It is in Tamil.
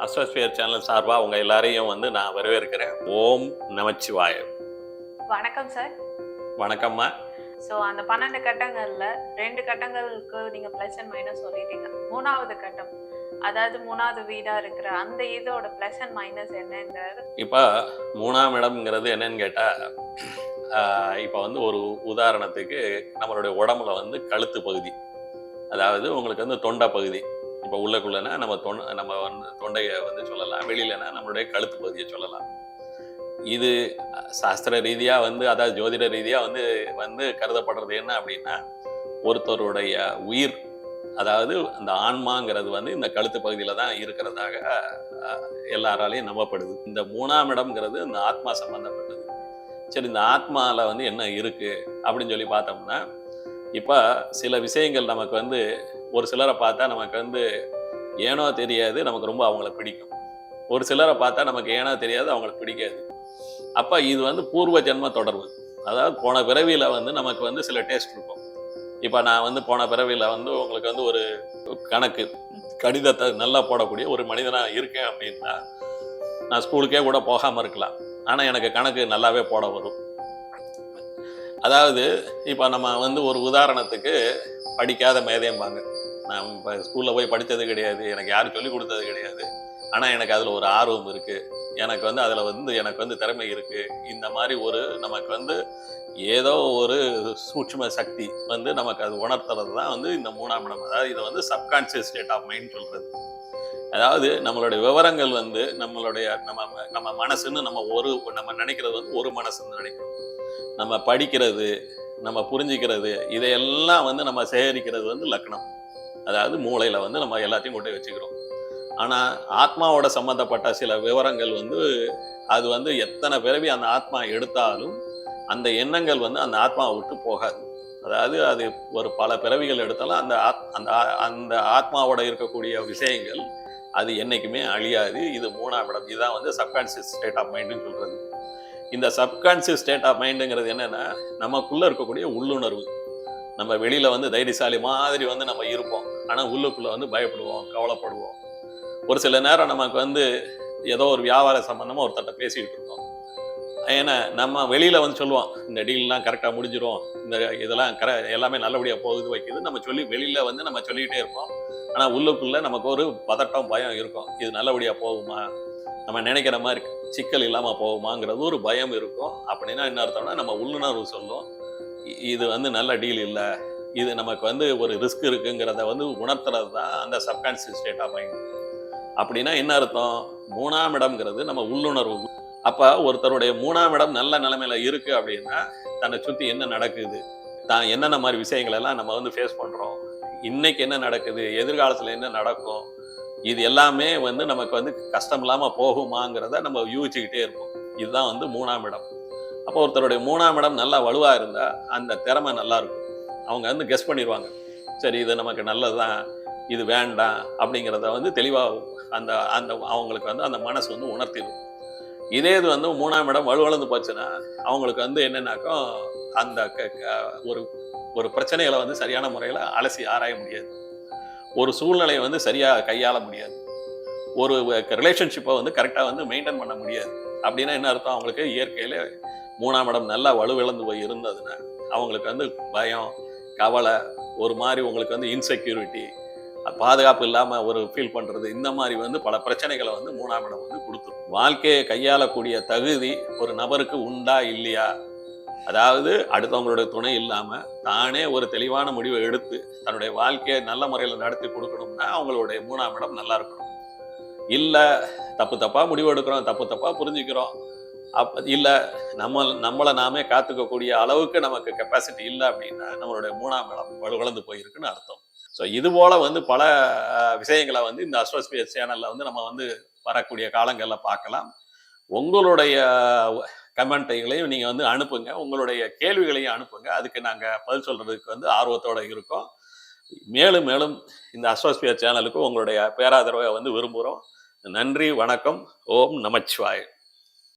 அஸ்ட்ரோஸ்பியர் சேனல் சார்பாக உங்கள் எல்லாரையும் நான் வரவேற்கிறேன். ஓம் நமச்சிவாய. வணக்கம் சார். வணக்கம்மா. ஸோ அந்த 12 கட்டங்களில் 2 கட்டங்களுக்கு நீங்கள் ப்ளஸ் அண்ட் மைனஸ் சொல்லிட்டீங்க. 3வது கட்டம், அதாவது 3வது வீடாக இருக்கிற அந்த இதோட ப்ளஸ் அண்ட் மைனஸ் என்னங்கிறது. இப்போ 3ஆம் இடம்ங்கிறது என்னன்னு கேட்டால், இப்போ ஒரு உதாரணத்துக்கு நம்மளுடைய உடம்புல கழுத்து பகுதி, அதாவது உங்களுக்கு தொண்டை பகுதி. இப்போ உள்ளக்குள்ளனா நம்ம தொண்டையை சொல்லலாம், வெளியிலனா நம்மளுடைய கழுத்து பகுதியை சொல்லலாம். இது சாஸ்திர ரீதியாக அதாவது ஜோதிட ரீதியாக கருதப்படுறது என்ன அப்படின்னா, ஒருத்தருடைய உயிர், அதாவது அந்த ஆன்மாங்கிறது இந்த கழுத்து பகுதியில் தான் இருக்கிறதாக எல்லாராலையும் நம்பப்படுது. இந்த 3ஆம் இடம்ங்கிறது இந்த ஆத்மா சம்பந்தப்பட்டது. சரி, இந்த ஆத்மாவில் என்ன இருக்குது அப்படின்னு சொல்லி பார்த்தோம்னா, இப்போ சில விஷயங்கள் நமக்கு ஒரு சிலரை பார்த்தா நமக்கு ஏனோ தெரியாது, நமக்கு ரொம்ப அவங்கள பிடிக்கும். ஒரு சிலரை பார்த்தா நமக்கு ஏனோ தெரியாது, அவங்களுக்கு பிடிக்காது. அப்போ இது பூர்வ ஜென்ம தொடர்பு. அதாவது போன பிறவியில் நமக்கு சில டேஸ்ட் இருக்கும். இப்போ நான் போன பிறவியில் உங்களுக்கு ஒரு கணக்கு கடிதத்தை நல்லா போடக்கூடிய ஒரு மனிதனாக இருக்கேன் அப்படின்னா, நான் ஸ்கூலுக்கே கூட போகாமல் இருக்கலாம், ஆனால் எனக்கு கணக்கு நல்லாவே போட வரும். அதாவது இப்போ நம்ம ஒரு உதாரணத்துக்கு படிக்காத மேதையம்பாங்க. நான் இப்போ ஸ்கூலில் போய் படித்தது கிடையாது, எனக்கு யாரும் சொல்லிக் கொடுத்தது கிடையாது, ஆனால் எனக்கு அதில் ஒரு ஆர்வம் இருக்குது, எனக்கு அதில் எனக்கு திறமை இருக்குது. இந்த மாதிரி நமக்கு ஏதோ ஒரு சூட்சும சக்தி நமக்கு அது உணர்த்துறது தான் இந்த 3ஆம் இடம். அதாவது இதை சப்கான்சியஸ் ஸ்டேட் ஆஃப் மைண்ட் சொல்கிறது. அதாவது நம்மளுடைய விவரங்கள் நம்மளுடைய நம்ம மனசுன்னு நம்ம நினைக்கிறது ஒரு மனசுன்னு நினைக்கிறோம். நம்ம படிக்கிறது, நம்ம புரிஞ்சிக்கிறது, இதையெல்லாம் நம்ம சேகரிக்கிறது லக்னம், அதாவது மூளையில் நம்ம எல்லாத்தையும் கொண்டு வச்சுக்கிறோம். ஆனால் ஆத்மாவோட சம்மந்தப்பட்ட சில விவரங்கள் அது எத்தனை பிறவி அந்த ஆத்மா எடுத்தாலும் அந்த எண்ணங்கள் அந்த ஆத்மாவை விட்டு போகாது. அதாவது அது ஒரு பல பிறவிகள் எடுத்தாலும் அந்த ஆத்மாவோட இருக்கக்கூடிய விஷயங்கள் அது என்றைக்குமே அழியாது. இது 3ஆம் இடம். இதுதான் சப்கான்சியஸ் ஸ்டேட் ஆஃப் மைண்டுன்னு சொல்கிறது. இந்த சப்கான்சியஸ் ஸ்டேட் ஆஃப் மைண்டுங்கிறது என்னென்னா, நமக்குள்ளே இருக்கக்கூடிய உள்ளுணர்வு. நம்ம வெளியில் தைரியசாலி மாதிரி நம்ம இருப்போம், ஆனால் உள்ளுக்குள்ளே பயப்படுவோம், கவலைப்படுவோம். ஒரு சில நேரம் நமக்கு ஏதோ ஒரு வியாபார சம்பந்தமாக ஒருத்தட்ட பேசிக்கிட்டு இருக்கோம். ஏன்னா நம்ம வெளியில் சொல்லுவோம், இந்த டீல்லாம் கரெக்டாக முடிஞ்சிடும், இந்த இதெல்லாம் எல்லாமே நல்லபடியாக போகுது வைக்குது நம்ம சொல்லி வெளியில் நம்ம சொல்லிக்கிட்டே இருப்போம். ஆனால் உள்ளுக்குள்ளே நமக்கு ஒரு பதட்டம், பயம் இருக்கும். இது நல்லபடியாக போகுமா, நம்ம நினைக்கிற மாதிரி சிக்கல் இல்லாமல் போகுமாங்கிறது ஒரு பயம் இருக்கும். அப்படின்னா என்ன அர்த்தம்னா, நம்ம உள்ளுணர்வு சொல்லும் இது நல்ல டீல் இல்லை, இது நமக்கு ஒரு ரிஸ்க் இருக்குங்கிறத உணர்த்துறது தான் அந்த சப்கான்சியஸ் ஸ்டேட் ஆஃப் மைண்ட். அப்படின்னா என்ன அர்த்தம், 3ஆம் இடம்ங்கிறது நம்ம உள்ளுணர்வு. அப்போ ஒருத்தருடைய 3ஆம் இடம் நல்ல நிலைமையில இருக்குது அப்படின்னா, தன்னை சுற்றி என்ன நடக்குது, தான் என்னென்ன மாதிரி விஷயங்கள் எல்லாம் நம்ம ஃபேஸ் பண்ணுறோம், இன்னைக்கு என்ன நடக்குது, எதிர்காலத்தில் என்ன நடக்கும், இது எல்லாமே நமக்கு கஷ்டம் இல்லாமல் போகுமாங்கிறத நம்ம யூகிச்சுக்கிட்டே இருப்போம். இதுதான் 3ஆம் இடம். அப்போ ஒருத்தருடைய 3ஆம் இடம் நல்லா வலுவாக இருந்தால் அந்த திறமை நல்லா இருக்கும். அவங்க கெஸ் பண்ணிடுவாங்க, சரி இது நமக்கு நல்லது தான், இது வேண்டாம் அப்படிங்கிறத தெளிவாக அந்த அந்த அவங்களுக்கு அந்த மனசு உணர்த்திடும். இதே இது 3ஆம் இடம் வலுவளர்ந்து போச்சுன்னா அவங்களுக்கு என்னன்னாக்கும் அந்த ஒரு ஒரு பிரச்சனைகளை சரியான முறையில் அலசி ஆராய முடியாது, ஒரு சூழ்நிலையை சரியாக கையாள முடியாது, ஒரு ரிலேஷன்ஷிப்பை கரெக்டாக மெயின்டைன் பண்ண முடியாது. அப்படின்னா என்ன அர்த்தம், அவங்களுக்கு இயற்கையில் 3ஆம் இடம் நல்லா வலுவிழந்து போய் இருந்ததுன்னா அவங்களுக்கு பயம், கவலை, ஒரு மாதிரி உங்களுக்கு இன்செக்யூரிட்டி, பாதுகாப்பு இல்லாமல் ஒரு ஃபீல் பண்ணுறது, இந்த மாதிரி பல பிரச்சனைகளை 3ஆம் இடம் கொடுத்துரும். வாழ்க்கையை கையாளக்கூடிய தகுதி ஒரு நபருக்கு உண்டா இல்லையா, அதாவது அடுத்தவங்களுடைய துணை இல்லாமல் தானே ஒரு தெளிவான முடிவை எடுத்து தன்னுடைய வாழ்க்கையை நல்ல முறையில் நடத்தி கொடுக்கணும்னா அவங்களுடைய 3ஆம் இடம் நல்லா இருக்கணும். இல்லை தப்பாக முடிவு எடுக்கிறோம், தப்பாக புரிஞ்சுக்கிறோம், இல்லை நம்மளை நாமே காத்துக்கக்கூடிய அளவுக்கு நமக்கு கெப்பாசிட்டி இல்லை அப்படின்னா நம்மளுடைய 3ஆம் இடம் வலுவிழந்து போயிருக்குன்னு அர்த்தம். ஸோ இது போல் பல விஷயங்களை இந்த அஸ்ட்ரோஸ்பியர் சேனலில் நம்ம வரக்கூடிய காலங்களில் பார்க்கலாம். உங்களுடைய கமெண்ட்களையும் நீங்கள் அனுப்புங்க, உங்களுடைய கேள்விகளையும் அனுப்புங்க. அதுக்கு நாங்கள் பதில் சொல்கிறதுக்கு ஆர்வத்தோடு இருக்கோம். மேலும் மேலும் இந்த அஸ்ட்ரோஸ்பியர் சேனலுக்கு உங்களுடைய பேராதரவை விரும்புகிறோம். நன்றி, வணக்கம். ஓம் நமச்சிவாய.